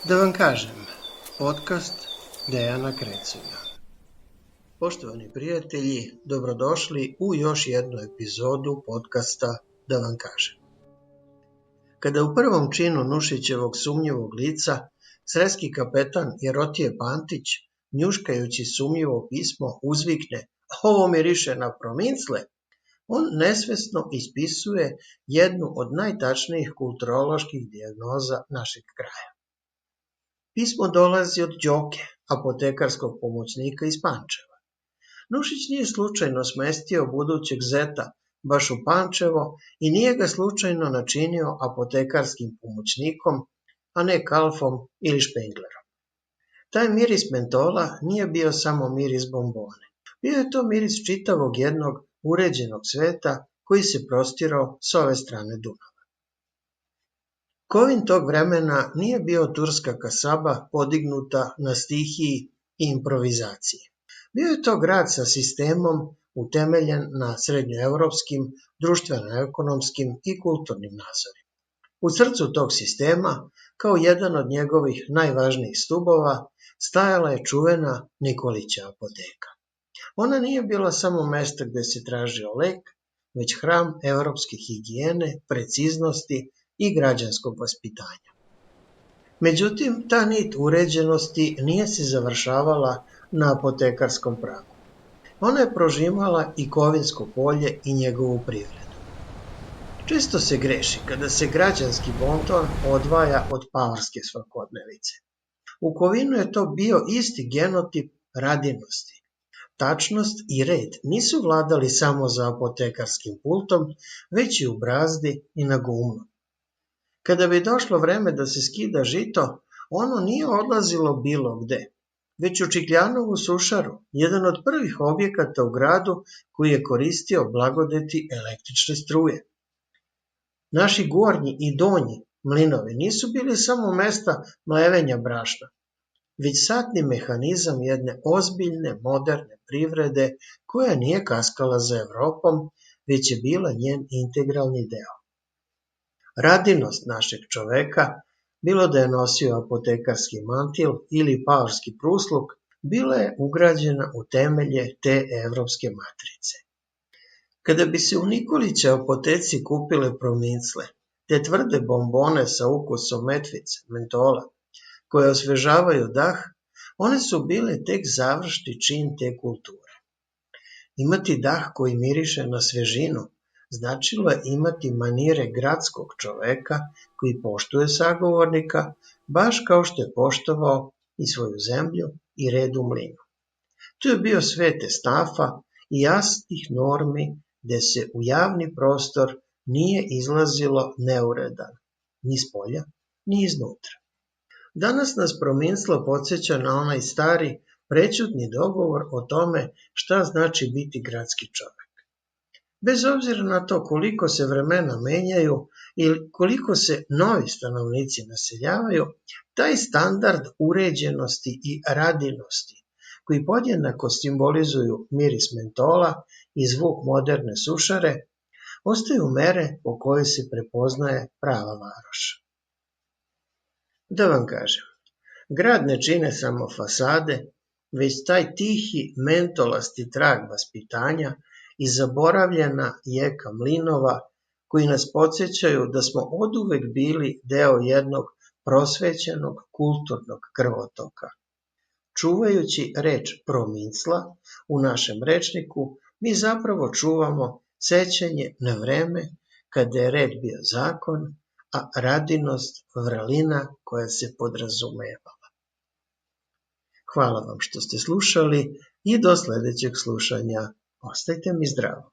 Da vam kažem, podcast Dejana Kreculja. Poštovani prijatelji, dobrodošli u još jednu epizodu podcasta Da vam kažem. Kada u prvom činu Nušićevog sumnjivog lica sreski kapetan Jerotije Pantić, njuškajući sumnjivo pismo, uzvikne "Ovo miriše na promincle", on nesvesno ispisuje jednu od najtačnijih kulturoloških dijagnoza našeg kraja. Pismo dolazi od Đoke, apotekarskog pomoćnika iz Pančeva. Nušić nije slučajno smestio budućeg zeta baš u Pančevo i nije ga slučajno načinio apotekarskim pomoćnikom, a ne kalfom ili špenglerom. Taj miris mentola nije bio samo miris bombone. Bio je to miris čitavog jednog uređenog sveta koji se prostirao s ove strane Dunava. Kovin tog vremena nije bio turska kasaba podignuta na stihiji i improvizaciji. Bio je to grad sa sistemom utemeljen na srednjoevropskim, društveno-ekonomskim i kulturnim nazorima. U srcu tog sistema, kao jedan od njegovih najvažnijih stubova, stajala je čuvena Nikolića apoteka. Ona nije bila samo mesto gde se tražio lek, već hram evropske higijene, preciznosti i građanskog vaspitanja. Međutim, ta nit uređenosti nije se završavala na apotekarskom pragu. Ona je prožimala i Kovinsko polje i njegovu privredu. Često se greši kada se građanski bonton odvaja od paorske svakodnevice. U Kovinu je to bio isti genotip radinosti. Tačnost i red nisu vladali samo za apotekarskim pultom, već i u brazdi i na gumnu. Kada bi došlo vreme da se skida žito, ono nije odlazilo bilo gde, već u Čikljanovu sušaru, jedan od prvih objekata u gradu koji je koristio blagodeti električne struje. Naši gornji i donji mlinovi nisu bili samo mesta mlevenja brašna, već satni mehanizam jedne ozbiljne, moderne privrede koja nije kaskala za Evropom, već je bila njen integralni deo. Radinost našeg čoveka, bilo da je nosio apotekarski mantil ili paorski prusluk, bila je ugrađena u temelje te evropske matrice. Kada bi se u Nikolića apoteci kupile promincle, te tvrde bombone sa ukusom metvice, mentola, koje osvežavaju dah, one su bile tek završni čin te kulture. Imati dah koji miriše na svežinu značilo je imati manire gradskog čoveka koji poštuje sagovornika, baš kao što je poštovao i svoju zemlju i red u mlinu. Tu je bio svet esnafa i jasnih normi gde se u javni prostor nije izlazilo neuredan, ni spolja, ni iznutra. Danas nas prominsla podsjeća na onaj stari, prećutni dogovor o tome šta znači biti gradski čovek. Bez obzira na to koliko se vremena menjaju ili koliko se novi stanovnici naseljavaju, taj standard uređenosti i radinosti, koji podjednako simbolizuju miris mentola i zvuk moderne sušare, ostaju mere po kojoj se prepoznaje prava varoš. Da vam kažem, grad ne čine samo fasade, već taj tihi mentolasti trag vaspitanja i zaboravljena jeka mlinova koji nas podsjećaju da smo oduvek bili deo jednog prosvećenog kulturnog krvotoka. Čuvajući reč promincla u našem rečniku, mi zapravo čuvamo sećanje na vreme kada je red bio zakon, a radinost vrelina koja se podrazumevala. Hvala vam što ste slušali i do sledećeg slušanja. Ostajte mi zdravo.